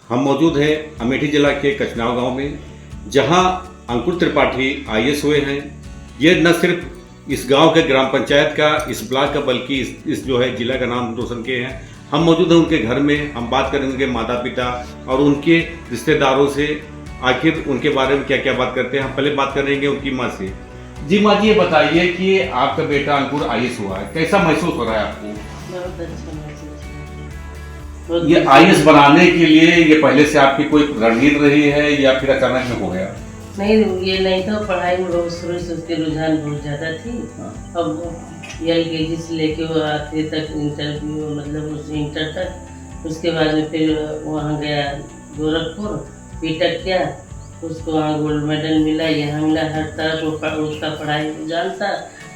हम मौजूद हैं अमेठी जिला के कचनाव गांव में, जहां अंकुर त्रिपाठी आईएएस हुए हैं। ये न सिर्फ इस गांव के ग्राम पंचायत का, इस ब्लॉक का, बल्कि इस जो है जिला का नाम रोशन किए हैं। हम मौजूद हैं उनके घर में। हम बात करेंगे उनके माता पिता और उनके रिश्तेदारों से, आखिर उनके बारे में क्या क्या बात करते हैं। हम पहले बात करेंगे उनकी माँ से। जी माँ जी, ये बताइए कि आपका बेटा अंकुर आईएएस हुआ है, कैसा महसूस हो रहा है आपको? बहुत अच्छा महसूस हुआ। ये आईएएस बनाने के लिए ये पहले से आपकी कोई रणनीति रही है या फिर अचानक में हो गया? नहीं, ये नहीं था। पढ़ाई में रोज शुरू से उसकी रुझान बहुत ज़्यादा थी। अब LKG से लेके वो आते तक इंटरव्यू, मतलब उस इंटर तक, उसके बाद में फिर वहाँ गया गोरखपुर, बीटेक किया, उसको वहाँ गोल्ड मेडल मिला, यहाँ मिला। हर तरफ उसका पढ़ाई रुझान था।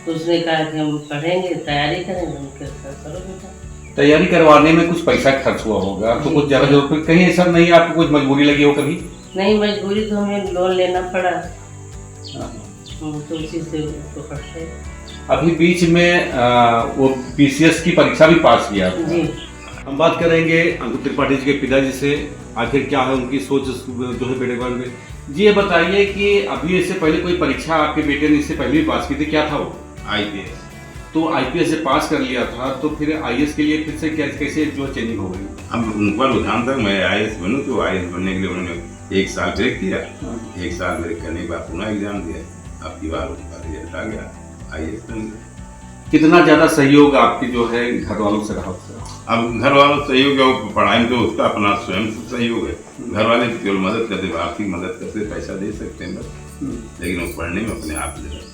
तो उसने कहा कि हम पढ़ेंगे, तैयारी करेंगे। उनके करो बेटा। तैयारी करवाने में कुछ पैसा खर्च हुआ होगा, तो कुछ ज़्यादा जरूरत कहीं ऐसा नहीं आपको कुछ मजबूरी लगी हो कभी? नहीं, मजबूरी तो हमें लोन लेना पड़ा, तो उसी से उसको पढ़ते। अभी बीच में वो PCS की परीक्षा भी पास किया जी। हम बात करेंगे अंकुर त्रिपाठी जी के पिताजी से, आखिर क्या है उनकी सोच जो है बेटे के बारे में। जी ये बताइए कि अभी इससे पहले कोई परीक्षा आपके बेटे ने इससे पहले भी पास की थी, क्या था वो? IPS। तो IPS से पास कर लिया था, तो फिर IAS के लिए फिर से कैसे जो चेंजिंग हो गई? अब उनका रुझान था मैं IAS बनूं, तो IAS बनने के लिए उन्होंने 1 साल ब्रेक किया। 1 साल ब्रेक करने के बाद पुनः एग्जाम दिया। अब की बार उनका रिजल्ट आ गया, IAS बन गया। कितना ज़्यादा सहयोग आपकी जो है घर वालों से रहा? अब घर वालों से सहयोग है, पढ़ाई में तो उसका अपना स्वयं से सहयोग है। घर वाले केवल मदद करते, आर्थिक मदद करते, पैसा दे सकते हैं बस, लेकिन वो पढ़ने में अपने आप ले।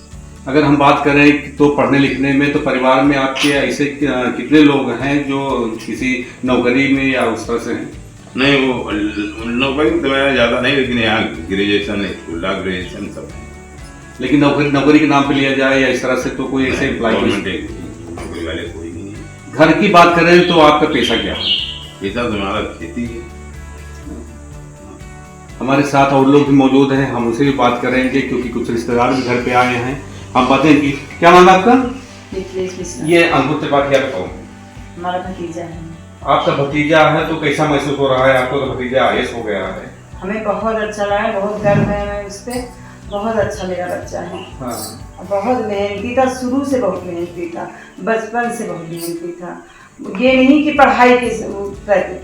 अगर हम बात करें तो पढ़ने लिखने में, तो परिवार में आपके ऐसे कितने लोग हैं जो किसी नौकरी में या उस तरह से हैं? नहीं, वो नौकरी तो मेरा ज़्यादा नहीं, लेकिन यहाँ ग्रेजुएशन है, ग्रेजुएशन सब है। लेकिन नौकरी के नाम पे लिया जाए या इस तरह से तो कोई ऐसे नौकरी वाले कोई नहीं है। घर की बात करें तो आपका पेशा क्या है? पेशा तो हमारा खेती है। हमारे साथ और लोग भी मौजूद हैं, हम उनसे भी बात करेंगे क्योंकि कुछ रिश्तेदार भी घर पे आए हैं। हम बातें की। क्या नाम है आपका? ये अंकुर त्रिपाठी आप कौन? हमारा भतीजा है। आपका भतीजा है, तो कैसा महसूस हो रहा है आपको? तो भतीजा IAS हो गया है। हमें बहुत अच्छा लगा, बहुत गर्व है हमें उस पर। बहुत अच्छा मेरा बच्चा है। हाँ। बहुत मेहनती था, शुरू से बहुत मेहनती था, बचपन से बहुत मेहनती था। ये नहीं कि पढ़ाई के प्रति,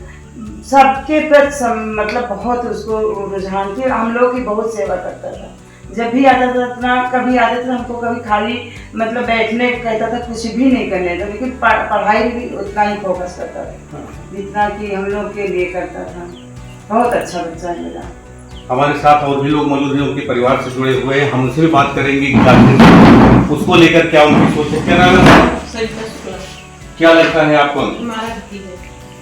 सबके प्रति मतलब बहुत उसको रुझान थी। हम लोग की बहुत सेवा करता था। जब भी आता था अपना, कभी आता था हमको कभी खाली मतलब बैठने कहता था, कुछ भी नहीं करने था, लेकिन पढ़ाई भी उतना ही फोकस करता था जितना कि हम लोग के लिए करता था। बहुत अच्छा बच्चा है मेरा। हमारे साथ और भी लोग मौजूद हैं, उनके परिवार से जुड़े हुए हैं। हम उनसे भी बात करेंगे कि उसको लेकर क्या उनकी सोच है। क्या नाम है? क्या लगता है आपको?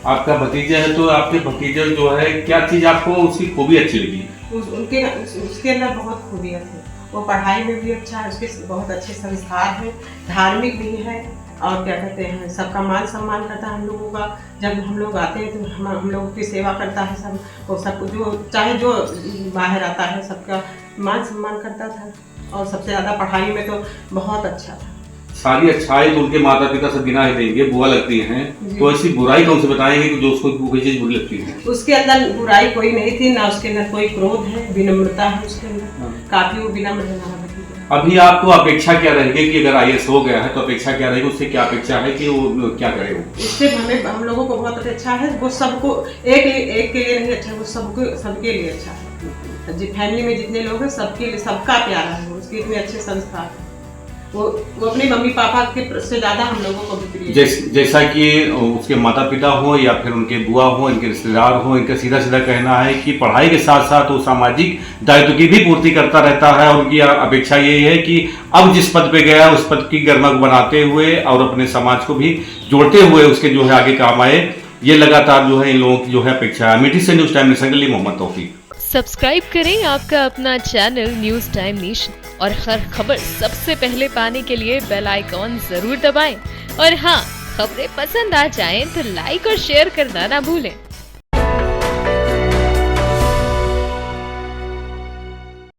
आपका भतीजा है, तो आपके भतीजे जो है, क्या चीज आपको उसकी खूबी अच्छी लगी? उसके अंदर बहुत खूबियाँ थी। वो पढ़ाई में भी अच्छा है, उसके बहुत अच्छे संस्कार हैं, धार्मिक भी है, और क्या कहते हैं, सबका मान सम्मान करता है हम लोगों का। जब हम लोग आते हैं तो हम लोगों की सेवा करता है। सब वो सब जो चाहे जो बाहर आता है सबका मान सम्मान करता था। और सबसे ज़्यादा पढ़ाई में तो बहुत अच्छा था। सारी अच्छाई तो उनके माता पिता सब गिना ही देंगे, बुआ लगती हैं, तो ऐसी बुराई कौन से बताएंगे कि जो उसको कोई चीज बुरी लगती है? उसके अंदर बुराई कोई नहीं थी, ना उसके अंदर कोई क्रोध है, विनम्रता है उसके अंदर। काफी वो विनम्र है। अभी आपको अपेक्षा क्या रहेगी कि अगर IAS हो गया है तो अपेक्षा क्या रहेगी? उससे क्या अपेक्षा है कि वो क्या करे? उससे हम लोगों को बहुत अच्छा है। वो सबको एक के लिए नहीं अच्छा है, वो सबके लिए अच्छा है। फैमिली में जितने लोग हैं सबके लिए, सबका प्यारा है। उसके इतने अच्छे संस्कार हैं। वो अपने मम्मी पापा के से ज्यादा हम लोगों को भी जैसा कि उसके माता पिता हो या फिर उनके बुआ हो, इनके रिश्तेदार हो, इनका सीधा सीधा कहना है कि पढ़ाई के साथ साथ वो सामाजिक दायित्व की भी पूर्ति करता रहता है। और उनकी अपेक्षा यही है कि अब जिस पद पे गया उस पद की गरिमा बनाते हुए और अपने समाज को भी जोड़ते हुए उसके जो है आगे काम आए। ये लगातार जो है इन लोगों की जो है अपेक्षा है। अमेठी से न्यूज टाइम नेशन के लिए मोहम्मद तौफीक। सब्सक्राइब करें आपका अपना चैनल न्यूज टाइम नेशन, और हर खबर सबसे पहले पाने के लिए बेल आइकॉन जरूर दबाएं। और हाँ, खबरें पसंद आ जाएं तो लाइक और शेयर करना ना भूलें।